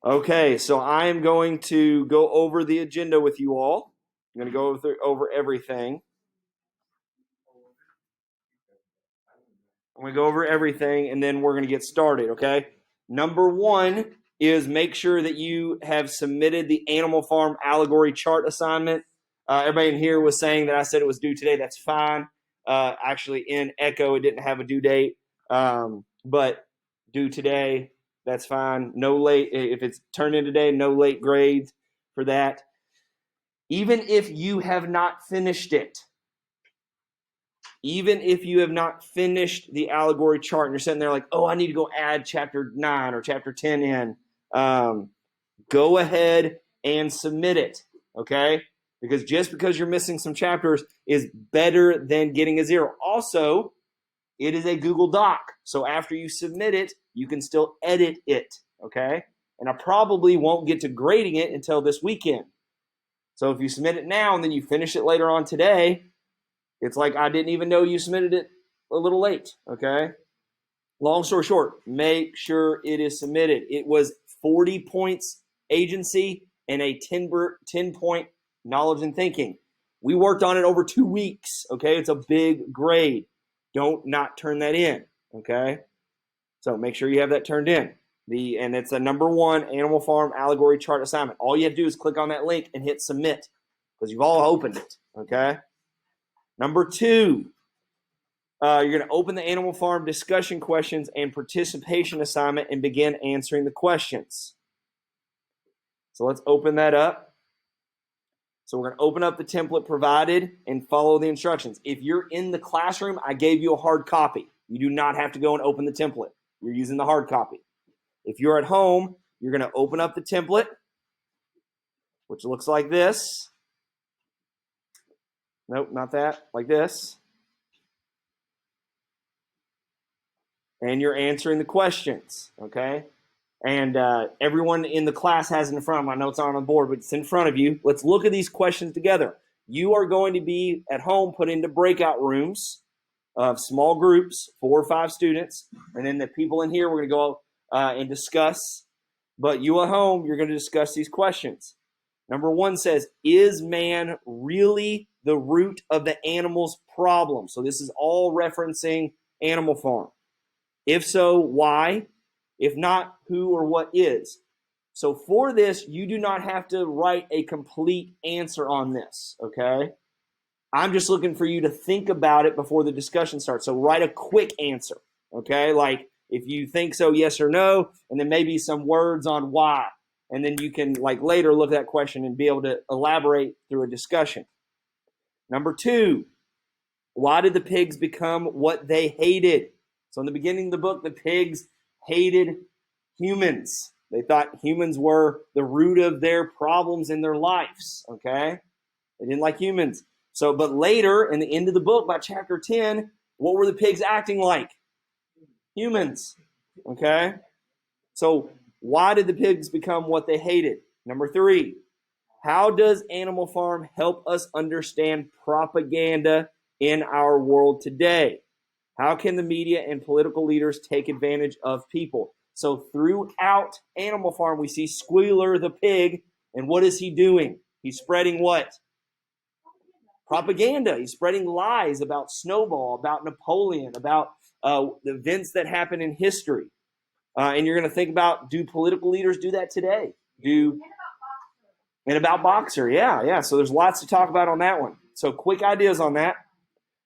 Okay, so I am going to go over the agenda with you all. I'm going to go over everything. I'm going to go over everything, and then we're going to get started, okay? Number one is make sure that you have submitted the Animal Farm allegory chart assignment. Everybody in here was saying that I said it was due today. That's fine. Actually, in Echo, it didn't have a due date, but due today, that's fine. No late. If it's turned in today, no late grades for that. Even if you have not finished it, even if you have not finished the allegory chart and you're sitting there like, oh, I need to go add chapter 9 or chapter 10 in, go ahead and submit it, okay? Because just because you're missing some chapters is better than getting a 0. Also, it is a Google Doc. So after you submit it, you can still edit it, okay? And I probably won't get to grading it until this weekend. So if you submit it now and then you finish it later on today, it's like I didn't even know you submitted it a little late, okay? Long story short, make sure it is submitted. It was 40 points agency and a 10-point knowledge and thinking. We worked on it over 2 weeks, okay? It's a big grade. Don't not turn that in, okay? So make sure you have that turned in. And it's a number 1 Animal Farm allegory chart assignment. All you have to do is click on that link and hit submit because you've all opened it, okay? Number 2, you're going to open the Animal Farm discussion questions and participation assignment and begin answering the questions. So let's open that up. So we're going to open up the template provided and follow the instructions. If you're in the classroom, I gave you a hard copy. You do not have to go and open the template. You're using the hard copy. If you're at home, you're going to open up the template, which looks like this. Nope, not that. Like this. And you're answering the questions, okay? And everyone in the class has it in front of them. I know it's not on the board, but it's in front of you. Let's look at these questions together. You are going to be at home put into breakout rooms of small groups, 4 or 5 students, and then the people in here, we're going to go and discuss. But you at home, you're going to discuss these questions. Number 1 says, is man really the root of the animal's problem? So this is all referencing Animal Farm. If so, why? If not, who or what is? So for this, you do not have to write a complete answer on this, okay? I'm just looking for you to think about it before the discussion starts. So write a quick answer, okay? Like if you think so, yes or no, and then maybe some words on why. And then you can like later look at that question and be able to elaborate through a discussion. Number 2, why did the pigs become what they hated? So in the beginning of the book, the pigs hated humans. They thought humans were the root of their problems in their lives, okay? They didn't like humans. So, but later, in the end of the book, by chapter 10, what were the pigs acting like? Humans, okay? So why did the pigs become what they hated? Number 3, how does Animal Farm help us understand propaganda in our world today? How can the media and political leaders take advantage of people? So throughout Animal Farm, we see Squealer the pig, and what is he doing? He's spreading what? Propaganda. He's spreading lies about Snowball, about Napoleon, about the events that happen in history. And you're going to think about, do political leaders do that today? And about Boxer, yeah. So there's lots to talk about on that one. So quick ideas on that.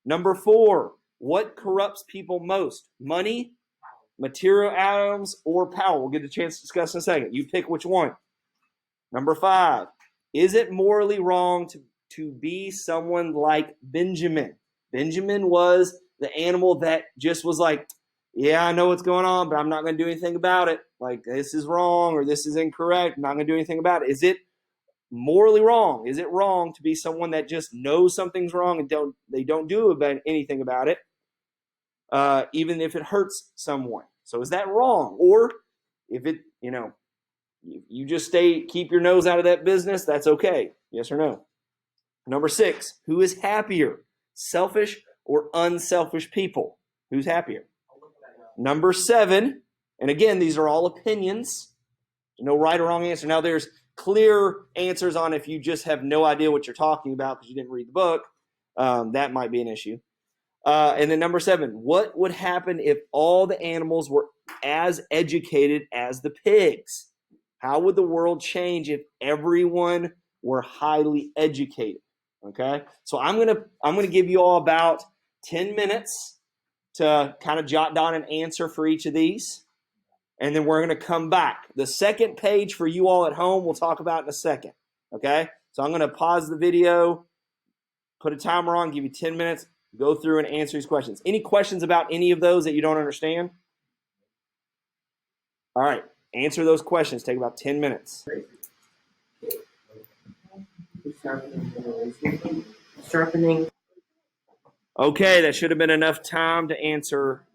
Number 4, what corrupts people most? Money, material items, or power? We'll get a chance to discuss in a second. You pick which one. Number 5, is it morally wrong to be someone like Benjamin? Benjamin was the animal that just was like, yeah, I know what's going on, but I'm not going to do anything about it. Like, this is wrong or this is incorrect. I'm not going to do anything about it. Is it morally wrong? Is it wrong to be someone that just knows something's wrong and they don't do anything about it, even if it hurts someone? So is that wrong? Or if it, you just keep your nose out of that business, that's okay. Yes or no? Number 6, who is happier, selfish or unselfish people? Who's happier? Number 7, and again, these are all opinions. No right or wrong answer. Now, there's clear answers on if you just have no idea what you're talking about because you didn't read the book. That might be an issue. And then number 7, what would happen if all the animals were as educated as the pigs? How would the world change if everyone were highly educated? Okay, so I'm gonna give you all about 10 minutes to kind of jot down an answer for each of these, and then we're gonna come back. The second page for you all at home we'll talk about in a second. Okay, so I'm gonna pause the video, put a timer on, give you 10 minutes, go through and answer these questions. Any questions about any of those that you don't understand? All right, answer those questions. Take about 10 minutes. Sharpening. Okay, that should have been enough time to answer.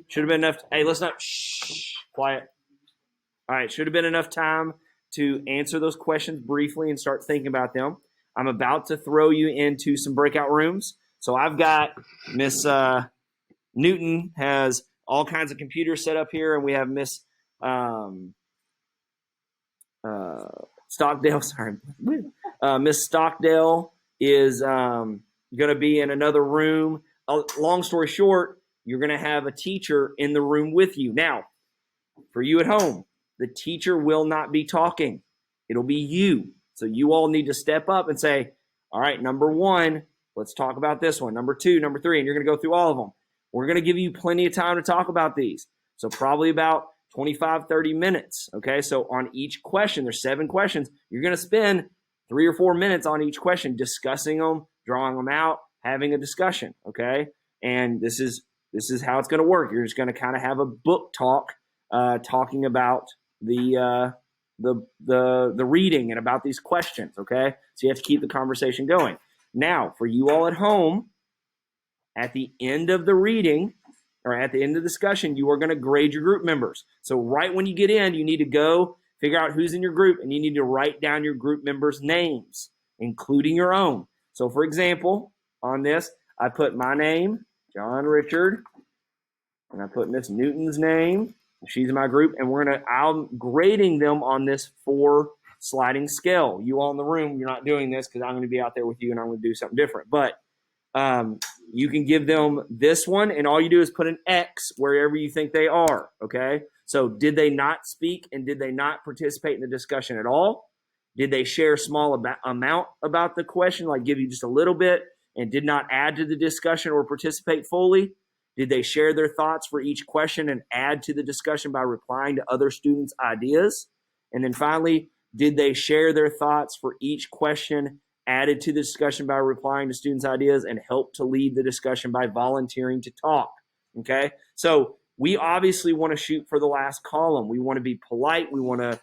Should have been enough. Hey, let's not. Shh, quiet. All right, should have been enough time to answer those questions briefly and start thinking about them. I'm about to throw you into some breakout rooms. So I've got Miss Newton has all kinds of computers set up here, and we have Miss Stockdale. Sorry, Miss Stockdale is going to be in another room. Long story short, you're going to have a teacher in the room with you. Now, for you at home, the teacher will not be talking. It'll be you. So you all need to step up and say, all right, number 1, let's talk about this one. Number 2, number 3, and you're going to go through all of them. We're going to give you plenty of time to talk about these. So probably about 25, 30 minutes. Okay, so on each question, there's 7 questions. You're going to spend 3 or 4 minutes on each question discussing them, drawing them out, having a discussion. Okay, and this is how it's going to work. You're just going to kind of have a book talk, talking about the reading and about these questions. Okay, so you have to keep the conversation going. Now, for you all at home, at the end of the reading or at the end of the discussion, you are going to grade your group members. So right when you get in, you need to go figure out who's in your group, and you need to write down your group members' names, including your own. So for example, on this, I put my name, John Richard, and I put Miss Newton's name. She's in my group, and I'm grading them on this 4 sliding scale. You all in the room, you're not doing this because I'm going to be out there with you and I'm going to do something different. But you can give them this one, and all you do is put an X wherever you think they are, okay? So did they not speak, and did they not participate in the discussion at all? Did they share a small amount about the question, like give you just a little bit, and did not add to the discussion or participate fully? Did they share their thoughts for each question and add to the discussion by replying to other students' ideas? And then finally, did they share their thoughts for each question, added to the discussion by replying to students' ideas, and help to lead the discussion by volunteering to talk? Okay, so we obviously want to shoot for the last column. We want to be polite. We want to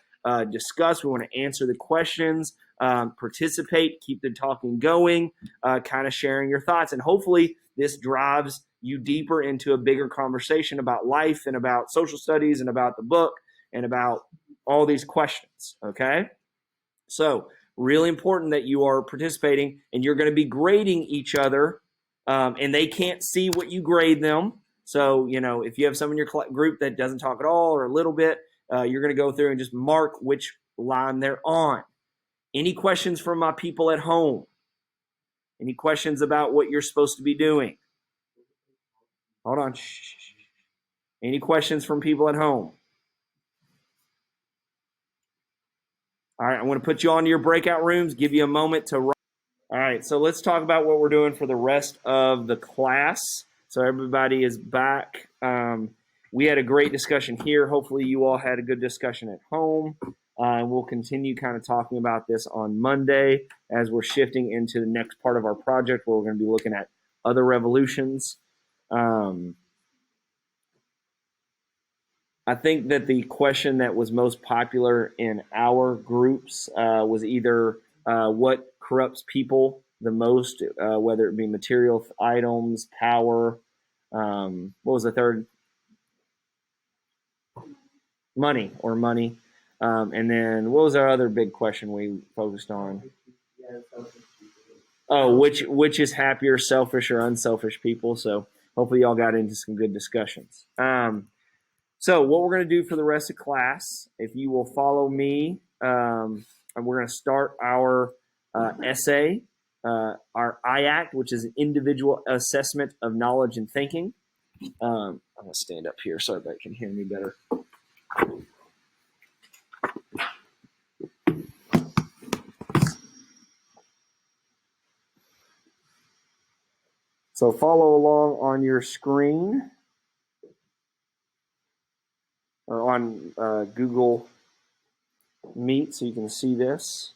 discuss. We want to answer the questions, participate, keep the talking going, kind of sharing your thoughts. And hopefully this drives you deeper into a bigger conversation about life and about social studies and about the book and about all these questions, okay? So really important that you are participating, and you're going to be grading each other, and they can't see what you grade them. So, if you have someone in your group that doesn't talk at all or a little bit, you're going to go through and just mark which line they're on. Any questions from my people at home? Any questions about what you're supposed to be doing? Hold on. Shh. Any questions from people at home? All right, I'm going to put you on to your breakout rooms, give you a moment to write. All right, so let's talk about what we're doing for the rest of the class. So everybody is back. We had a great discussion here. Hopefully you all had a good discussion at home. And we'll continue kind of talking about this on Monday as we're shifting into the next part of our project where we're going to be looking at other revolutions. I think that the question that was most popular in our groups was either what corrupts people the most, whether it be material items, power. What was the third? Money. And then what was our other big question we focused on? Oh, which is happier, selfish or unselfish people? So hopefully y'all got into some good discussions. So what we're going to do for the rest of class, if you will follow me, and we're going to start our essay, our IACT, which is an individual assessment of knowledge and thinking. I'm going to stand up here so everybody can hear me better. So follow along on your screen or on Google Meet so you can see this.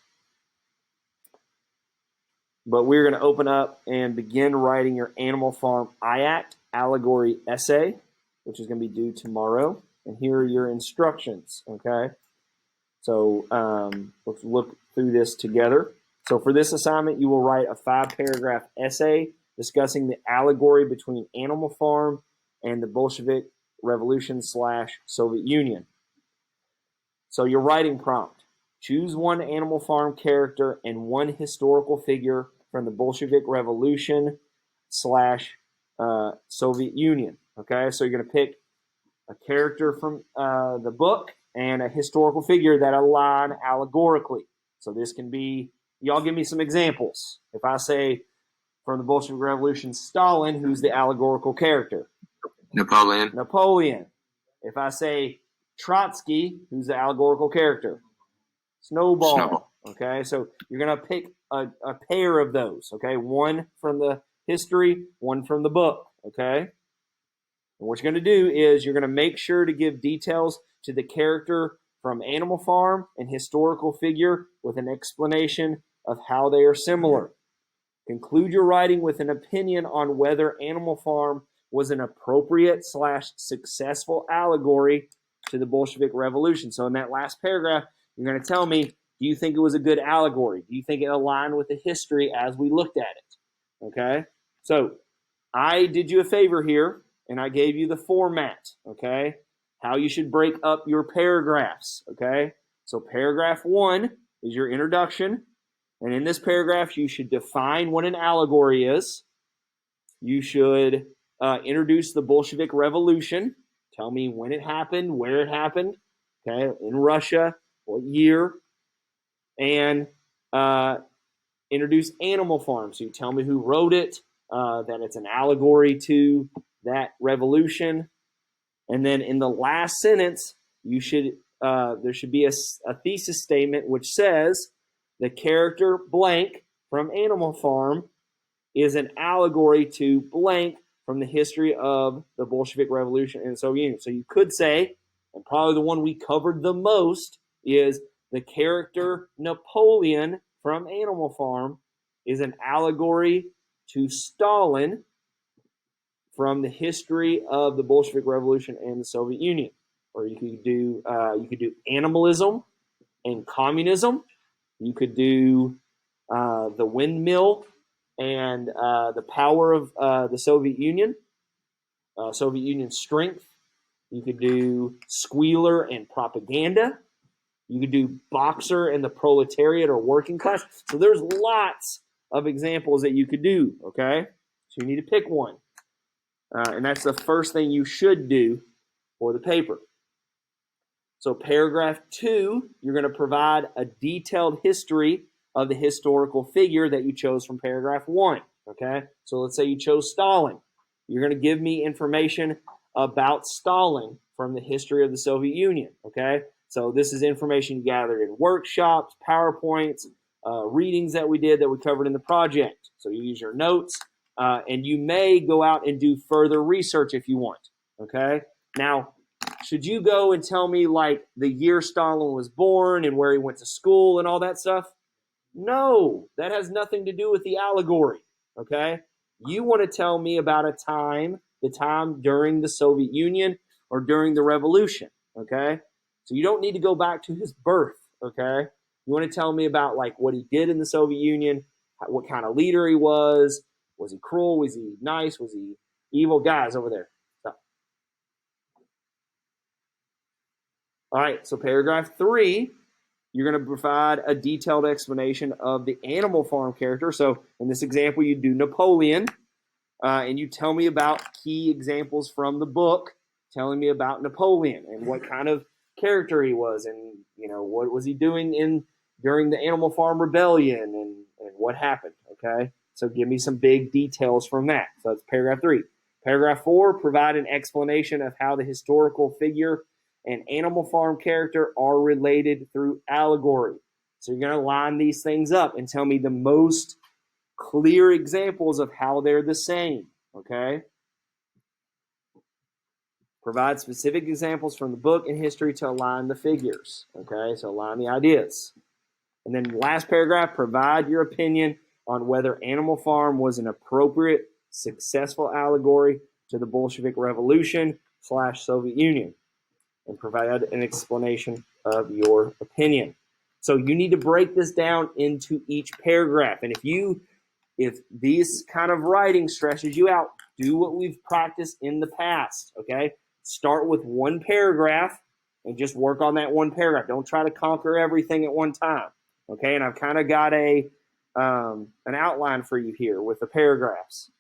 But we're going to open up and begin writing your Animal Farm IACT allegory essay, which is going to be due tomorrow. And here are your instructions, okay? So let's look through this together. So for this assignment, you will write a 5-paragraph essay discussing the allegory between Animal Farm and the Bolshevik Revolution / Soviet Union. So your writing prompt: choose one Animal Farm character and one historical figure from the Bolshevik Revolution / Soviet Union. Okay, so you're going to pick a character from the book and a historical figure that align allegorically. So this can be, y'all give me some examples. If I say from the Bolshevik Revolution, Stalin, who's the allegorical character? Napoleon. If I say Trotsky, who's the allegorical character? Snowball. Okay, so you're going to pick a pair of those, okay? One from the history, one from the book, okay? And what you're going to do is you're going to make sure to give details to the character from Animal Farm and historical figure with an explanation of how they are similar. Conclude your writing with an opinion on whether Animal Farm was an appropriate / successful allegory to the Bolshevik Revolution. So in that last paragraph, you're going to tell me, do you think it was a good allegory? Do you think it aligned with the history as we looked at it? Okay? So I did you a favor here, and I gave you the format, okay? How you should break up your paragraphs, okay? So paragraph 1 is your introduction, and in this paragraph, you should define what an allegory is. You should introduce the Bolshevik Revolution. Tell me when it happened, where it happened, okay? In Russia, what year, and introduce Animal Farm. So you tell me who wrote it, that it's an allegory to that revolution. And then in the last sentence, you should there should be a thesis statement which says the character blank from Animal Farm is an allegory to blank from the history of the Bolshevik Revolution and the Soviet Union. So you could say, and probably the one we covered the most, is the character Napoleon from Animal Farm is an allegory to Stalin from the history of the Bolshevik Revolution and the Soviet Union. Or you could do animalism and communism. You could do the windmill and the power of the Soviet Union, Soviet Union strength. You could do squealer and propaganda. You could do boxer and the proletariat or working class. So there's lots of examples that you could do, okay? So you need to pick one. And that's the first thing you should do for the paper. So paragraph 2, you're going to provide a detailed history of the historical figure that you chose from paragraph 1, okay? So let's say you chose Stalin. You're going to give me information about Stalin from the history of the Soviet Union, okay? So this is information gathered in workshops, PowerPoints, readings that we did that we covered in the project. So you use your notes, and you may go out and do further research if you want, okay? Now, should you go and tell me like the year Stalin was born and where he went to school and all that stuff? No, that has nothing to do with the allegory, okay? You want to tell me about the time during the Soviet Union or during the revolution, okay? So you don't need to go back to his birth, okay? You want to tell me about like what he did in the Soviet Union, what kind of leader he was he cruel, was he nice, was he evil? Guys over there. Stop. All right, so paragraph 3, you're going to provide a detailed explanation of the Animal Farm character. So in this example, you do Napoleon, and you tell me about key examples from the book telling me about Napoleon and what kind of character he was, and what was he doing during the Animal Farm Rebellion, and what happened. Okay, so give me some big details from that. So that's paragraph 3. Paragraph 4, provide an explanation of how the historical figure and Animal Farm character are related through allegory. So you're going to line these things up and tell me the most clear examples of how they're the same. Okay? Provide specific examples from the book and history to align the figures. Okay? So align the ideas. And then last paragraph, provide your opinion on whether Animal Farm was an appropriate, successful allegory to the Bolshevik Revolution / Soviet Union, and provide an explanation of your opinion. So you need to break this down into each paragraph. And if this kind of writing stresses you out, do what we've practiced in the past. Okay? Start with one paragraph and just work on that one paragraph. Don't try to conquer everything at one time. Okay? And I've kind of got an outline for you here with the paragraphs.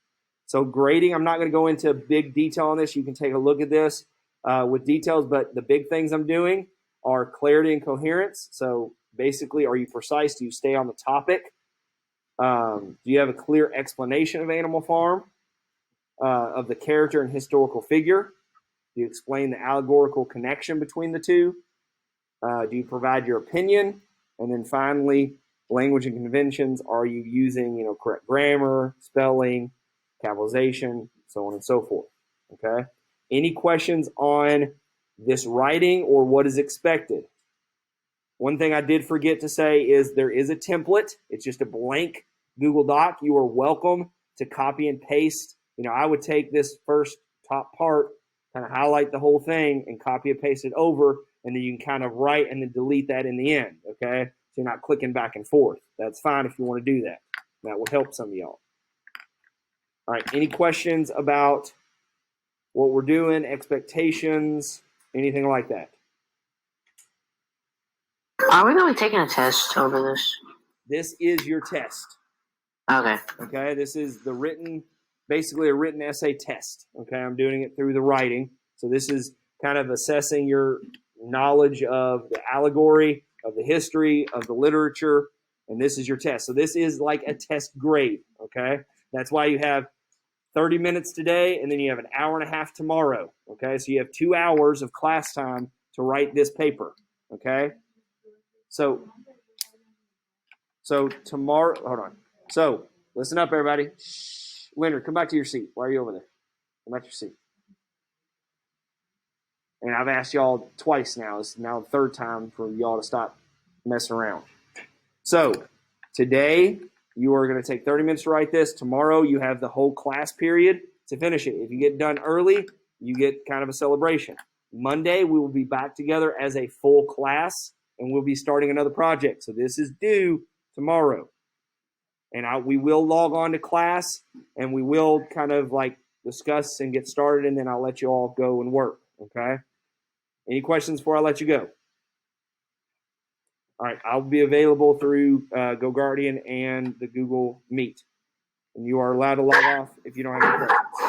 So grading, I'm not going to go into big detail on this. You can take a look at this with details, but the big things I'm doing are clarity and coherence. So basically, are you precise? Do you stay on the topic? Do you have a clear explanation of Animal Farm, of the character and historical figure? Do you explain the allegorical connection between the two? Do you provide your opinion? And then finally, language and conventions. Are you using correct grammar, spelling, capitalization, so on and so forth? Okay. Any questions on this writing or what is expected? One thing I did forget to say is there is a template. It's just a blank Google Doc. You are welcome to copy and paste. I would take this first top part, kind of highlight the whole thing and copy and paste it over, and then you can kind of write and then delete that in the end. Okay. So you're not clicking back and forth. That's fine if you want to do that. That will help some of y'all. All right. Any questions about what we're doing, expectations, anything like that? Are we going to be taking a test over this? This is your test. Okay. Okay. This is basically a written essay test. Okay. I'm doing it through the writing. So this is kind of assessing your knowledge of the allegory, of the history, of the literature, and this is your test. So this is like a test grade. Okay. That's why you have 30 minutes today, and then you have an hour and a half tomorrow. Okay, so you have 2 hours of class time to write this paper. Okay, so tomorrow, hold on. So listen up, everybody. Shh. Leonard, come back to your seat. Why are you over there? Come back to your seat. And I've asked y'all twice now. It's now the third time for y'all to stop messing around. So today, you are going to take 30 minutes to write this. Tomorrow, you have the whole class period to finish it. If you get done early, you get kind of a celebration. Monday, we will be back together as a full class, and we'll be starting another project. So this is due tomorrow. And we will log on to class, and we will kind of like discuss and get started, and then I'll let you all go and work. Okay? Any questions before I let you go? All right, I'll be available through GoGuardian and the Google Meet. And you are allowed to log off if you don't have any questions.